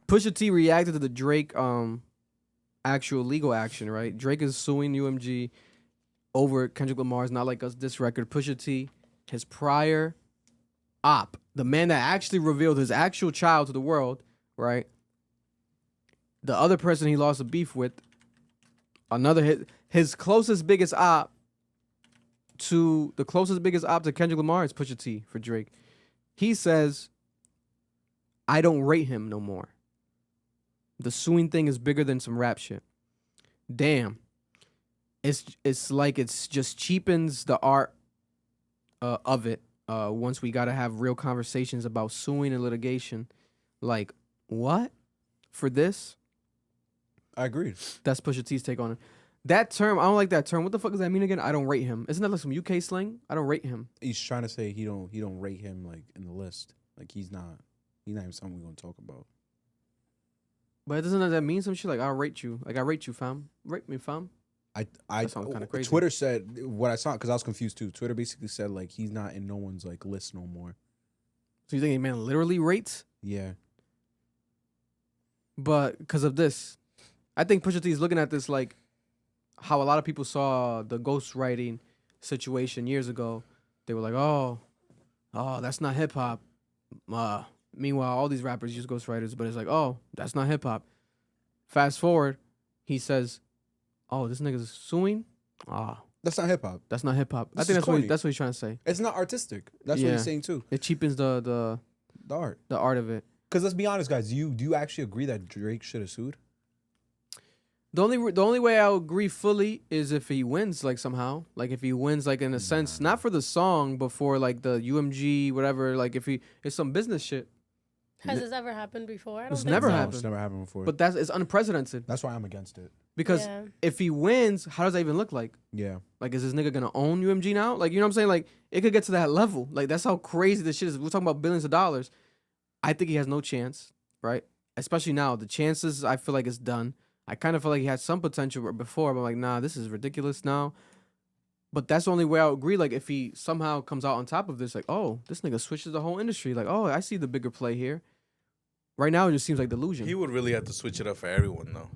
Pusha T reacted to the Drake actual legal action, right? Drake is suing UMG over Kendrick Lamar's Not Like Us diss record. Pusha T, his prior op, the man that actually revealed his actual child to the world, right? The other person he lost a beef with, his closest biggest op to Kendrick Lamar is Pusha T for Drake. He says, I don't rate him no more. The suing thing is bigger than some rap shit. Damn. It's like it's just cheapens the art of it. Once we gotta have real conversations about suing and litigation. Like, what? For this? I agree. That's Pusha T's take on it. That term, I don't like that term. What the fuck does that mean again? I don't rate him. Isn't that like some UK slang? I don't rate him. He's trying to say he don't rate him like in the list. Like he's not even something we're gonna talk about. But doesn't that mean some shit? Like, I'll rate you. Like, I rate you, fam. Rate me, fam. That sounds kind of crazy. Twitter said what I saw because I was confused too. Twitter basically said like he's not in no one's like list no more. So you think a man literally rates? Yeah. But because of this, I think Pusha T is looking at this like how a lot of people saw the ghostwriting situation years ago. They were like, oh, that's not hip hop. Meanwhile, all these rappers use ghostwriters, but it's like, oh, that's not hip hop. Fast forward, he says, oh, this nigga's suing? That's not hip hop. That's not hip hop. I think that's what he's trying to say. It's not artistic. That's what he's saying too. It cheapens the art. The art of it. Because let's be honest, guys. Do you actually agree that Drake should have sued? The only way I would agree fully is if he wins, like somehow, like if he wins, like in a sense, not for the song, but for like the UMG, whatever. Like if it's some business shit. Has this ever happened before? It's never happened. It's never happened before. But it's unprecedented. That's why I'm against it. Because if he wins, how does that even look like? Yeah. Like, is this nigga gonna own UMG now? Like, you know what I'm saying? Like, it could get to that level. Like, that's how crazy this shit is. We're talking about billions of dollars. I think he has no chance, right? Especially now. The chances, I feel like it's done. I kind of feel like he had some potential before, but I'm like, nah, this is ridiculous now. But that's the only way I would agree. Like, if he somehow comes out on top of this, like, oh, this nigga switches the whole industry. Like, oh, I see the bigger play here. Right now, it just seems like delusion. He would really have to switch it up for everyone, though.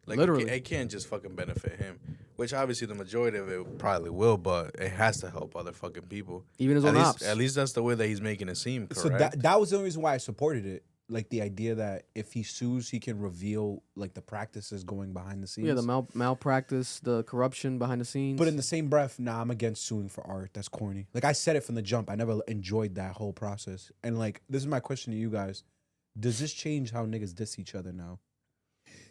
Like, literally. It can't just fucking benefit him. Which, obviously, the majority of it probably will, but it has to help other fucking people. Even his own ops. At least that's the way that he's making it seem, correct? So that was the only reason why I supported it. Like, the idea that if he sues, he can reveal, like, the practices going behind the scenes. Yeah, the malpractice, the corruption behind the scenes. But in the same breath, I'm against suing for art. That's corny. Like, I said it from the jump. I never enjoyed that whole process. And, like, this is my question to you guys. Does this change how niggas diss each other now?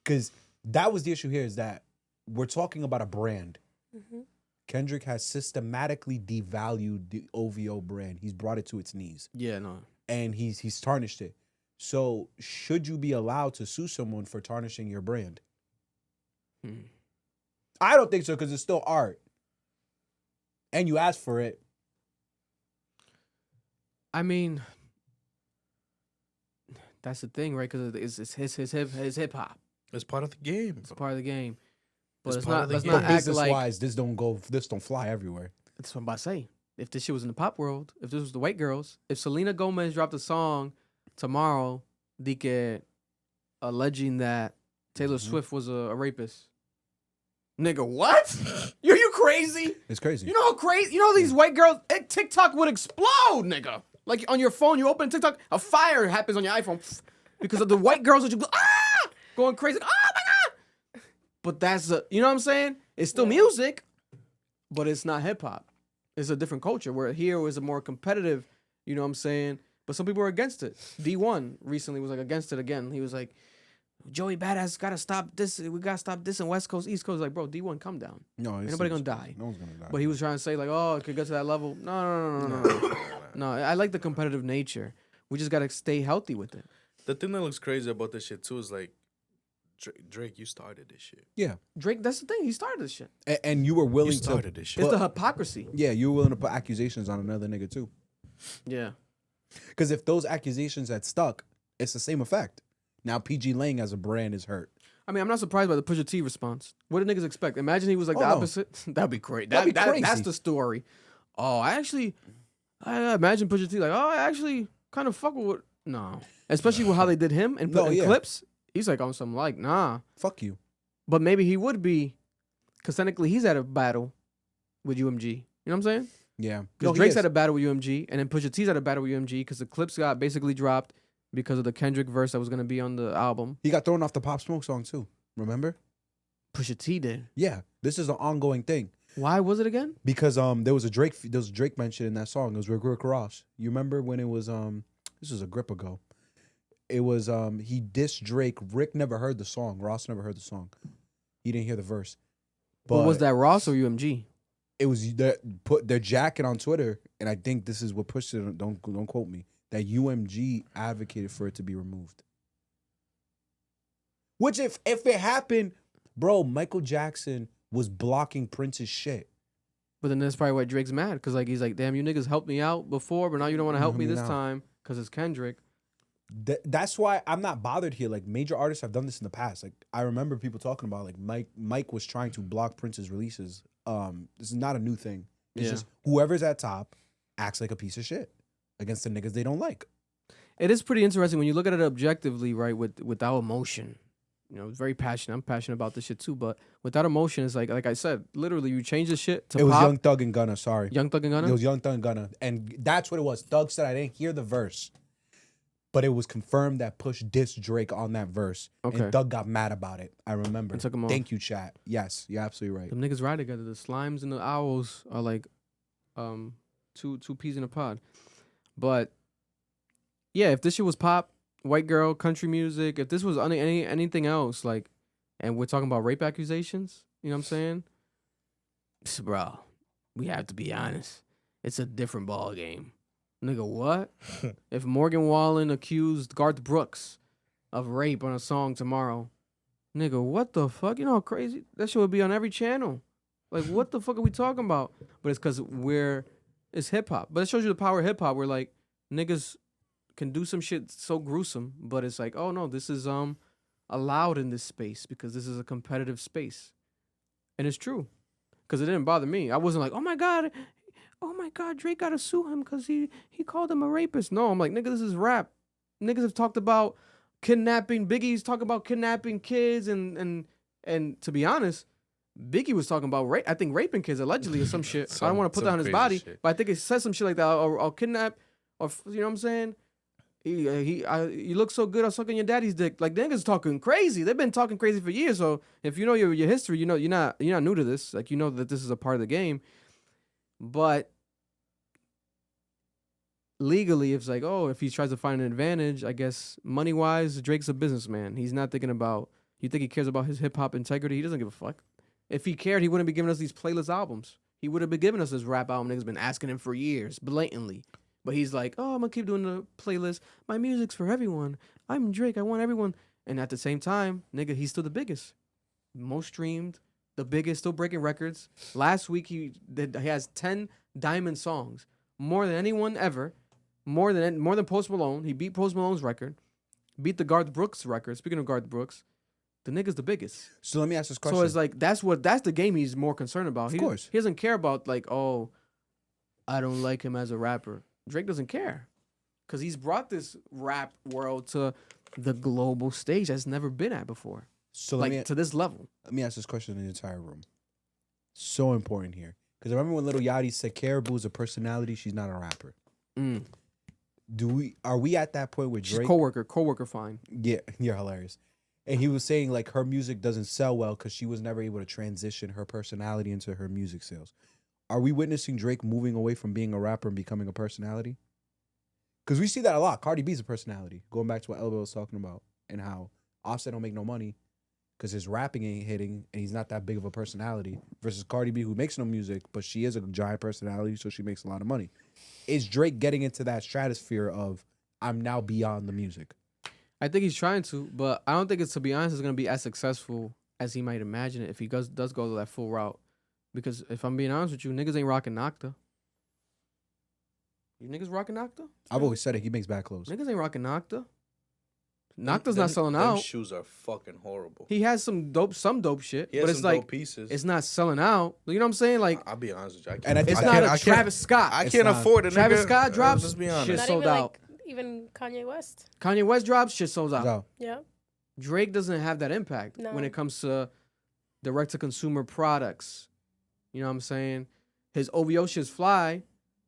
Because that was the issue here is that we're talking about a brand. Mm-hmm. Kendrick has systematically devalued the OVO brand. He's brought it to its knees. Yeah, no. And he's tarnished it. So should you be allowed to sue someone for tarnishing your brand? I don't think so because it's still art. And you asked for it. I mean, that's the thing, right? Because it's his hip hop. It's part of the game. It's part of the game. But let's not act business like wise, this don't fly everywhere. That's what I'm about to say. If this shit was in the pop world, if this was the white girls, if Selena Gomez dropped a song tomorrow, alleging that Taylor Swift was a rapist. Nigga, what? You crazy? It's crazy. You know how crazy? You know these white girls, TikTok would explode, nigga. Like on your phone, you open TikTok, a fire happens on your iPhone because of the white girls that you go, going crazy. Oh my God. But that's you know what I'm saying? It's still music, but it's not hip hop. It's a different culture. Where here was a more competitive, you know what I'm saying? But some people were against it. D1 recently was like against it again. He was like, Joey Badass gotta stop this. We gotta stop this in West Coast, East Coast. Like, bro, D1, calm down. No, ain't nobody gonna die. No one's gonna die. But he was trying to say like, oh, it could get to that level. No. No, I like the competitive nature. We just gotta stay healthy with it. The thing that looks crazy about this shit too is like, Drake, you started this shit. Yeah, Drake. That's the thing. He started this shit. And you were willing to. This shit. It's the hypocrisy. Yeah, you were willing to put accusations on another nigga too. Yeah. Because if those accusations had stuck, it's the same effect. Now PG Lang as a brand is hurt. I mean, I'm not surprised by the Pusha T response. What did niggas expect? Imagine he was like the opposite. That'd be great. That'd be crazy. That's the story. Oh, I imagine Pusha T like, oh, I actually kind of fuck with what No. Especially with how they did him and put in clips. He's like on some like, nah. Fuck you. But maybe he would be, because technically he's at a battle with UMG. You know what I'm saying? Yeah. Because Drake's at a battle with UMG, and then Pusha T's at a battle with UMG because the clips got basically dropped because of the Kendrick verse that was going to be on the album. He got thrown off the Pop Smoke song too. Remember? Pusha T did. Yeah. This is an ongoing thing. Why was it again? Because there was a Drake mention in that song. It was Rick Ross. You remember when it was this was a grip ago. It was he dissed Drake. Rick never heard the song. Ross never heard the song. He didn't hear the verse. But was that Ross or UMG? It was put their jacket on Twitter, and I think this is what pushed it. Don't quote me. That UMG advocated for it to be removed. Which if it happened, bro, Michael Jackson was blocking Prince's shit. But then that's probably why Drake's mad, because like he's like, damn, you niggas helped me out before, but now you don't want to help me this time because it's Kendrick. That's why I'm not bothered here. Like major artists have done this in the past. Like I remember people talking about like Mike was trying to block Prince's releases. This is not a new thing. It's just whoever's at top acts like a piece of shit against the niggas they don't like. It is pretty interesting when you look at it objectively, right? Without emotion, you know, it's very passionate. I'm passionate about this shit too, but without emotion, it's like I said, literally, you change the shit to. It was pop. Young Thug and Gunna. Sorry, Young Thug and Gunna. It was Young Thug and Gunna, and that's what it was. Thug said I didn't hear the verse. But it was confirmed that Push dissed Drake on that verse. Okay. And Thug got mad about it. I remember. Took him off. Thank you, chat. Yes, you're absolutely right. Them niggas ride together. The Slimes and the Owls are like two peas in a pod. But yeah, if this shit was pop, white girl, country music, if this was anything else, like, and we're talking about rape accusations, you know what I'm saying? Bro, we have to be honest. It's a different ball game. Nigga, what? If Morgan Wallen accused Garth Brooks of rape on a song tomorrow, nigga, what the fuck? You know how crazy? That shit would be on every channel. Like, what the fuck are we talking about? But it's because it's hip-hop. But it shows you the power of hip-hop where, like, niggas can do some shit so gruesome, but it's like, oh, no, this is allowed in this space because this is a competitive space. And it's true. Because it didn't bother me. I wasn't like, oh, my God, Drake gotta sue him because he called him a rapist. No, I'm like, nigga, this is rap. Niggas have talked about kidnapping. Biggie's talking about kidnapping kids, and to be honest, Biggie was talking about rape. I think raping kids allegedly or some shit. I don't want to put that on his body, but I think it says some shit like that. Or kidnap, or you know what I'm saying? You look so good on sucking your daddy's dick. Like niggas talking crazy. They've been talking crazy for years. So if you know your history, you know you're not new to this. Like you know that this is a part of the game. But legally, it's like, oh, if he tries to find an advantage, I guess money-wise, Drake's a businessman. He's not thinking about, you think he cares about his hip-hop integrity? He doesn't give a fuck. If he cared, he wouldn't be giving us these playlist albums. He would have been giving us this rap album niggas been asking him for years, blatantly. But he's like, oh, I'm going to keep doing the playlist. My music's for everyone. I'm Drake. I want everyone. And at the same time, nigga, he's still the biggest. Most streamed. The biggest, still breaking records. Last week he has 10 diamond songs, more than anyone ever, more than Post Malone. He beat Post Malone's record, beat the Garth Brooks record. Speaking of Garth Brooks, the nigga's the biggest. So let me ask this question. So it's like that's the game he's more concerned about. Of course, he doesn't care about like, oh, I don't like him as a rapper. Drake doesn't care because he's brought this rap world to the global stage that's never been at before. So like to this level. Let me ask this question in the entire room. So important here. Because I remember when Lil Yachty said Caribou's a personality, she's not a rapper. Are we at that point with Drake? She's coworker fine. Yeah, you're hilarious. And he was saying like her music doesn't sell well because she was never able to transition her personality into her music sales. Are we witnessing Drake moving away from being a rapper and becoming a personality? Because we see that a lot. Cardi B's a personality. Going back to what Elbow was talking about and how Offset don't make no money because his rapping ain't hitting and he's not that big of a personality versus Cardi B who makes no music, but she is a giant personality, so she makes a lot of money. Is Drake getting into that stratosphere of I'm now beyond the music? I think he's trying to, but I don't think it's, to be honest, it's going to be as successful as he might imagine it if he does go to that full route. Because if I'm being honest with you, niggas ain't rocking Nocta. You niggas rocking Nocta? I've always said it. He makes bad clothes. Niggas ain't rocking Nocta. Nocta's not selling out. Them shoes are fucking horrible. He has some dope shit, but it's like pieces. It's not selling out. You know what I'm saying? Like I'll be honest with you, it's not a Travis Scott. I can't afford it. Travis Scott drops. Let's be honest. Shit Not sold even out. Like, even Kanye West. Kanye West drops, shit sells out. So, Yeah. Drake doesn't have that impact No. when it comes to direct-to-consumer products. You know what I'm saying? His OVO shit's fly.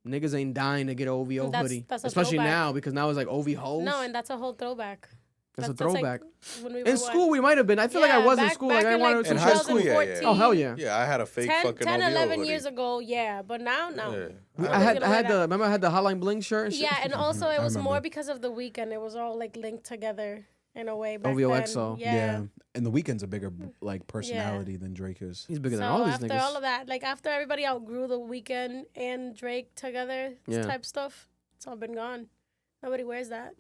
Niggas ain't dying to get an OVO hoodie. That's a Especially throwback. now, because now it's like OV hoes. No, and that's a whole throwback. That's a like throwback. when we were In school, we might have been. I feel like I Yeah, was in back- school. back Like, I in, wanted like, some In shit. high school, yeah, 2014. Oh, hell yeah. Yeah, I had a fake 10, fucking 10 OVO 11 hoodie. years ago, yeah. But now, no. Yeah. I had gonna wear the, that. remember I had the Hotline Bling shirt and shit? Yeah, and also it I was more remember. because of the weekend. It was all like linked together in a way back OVO then. XO. Yeah. And the Weeknd's a bigger like personality than Drake is. He's bigger So than all these after niggas. all of that, like after everybody outgrew the Weekend and Drake together, Yeah. type stuff, it's all been gone. Nobody wears that.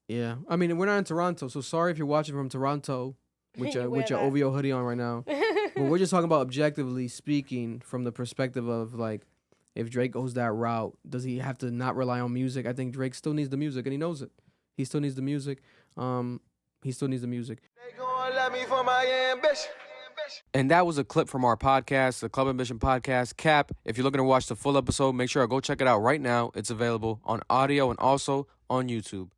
Yeah. I mean, we're not in Toronto, so sorry if you're watching from Toronto with You your wear that. OVO hoodie on right now. But we're just talking about objectively speaking from the perspective of like, if Drake goes that route, does he have to not rely on music? I think Drake still needs the music, and he knows it. He still needs the music. He still needs the music. They gon' love me for my ambition. And that was a clip from our podcast, the Club Ambition podcast. Cap, if you're looking to watch the full episode, make sure to go check it out right now. It's available on audio and also on YouTube.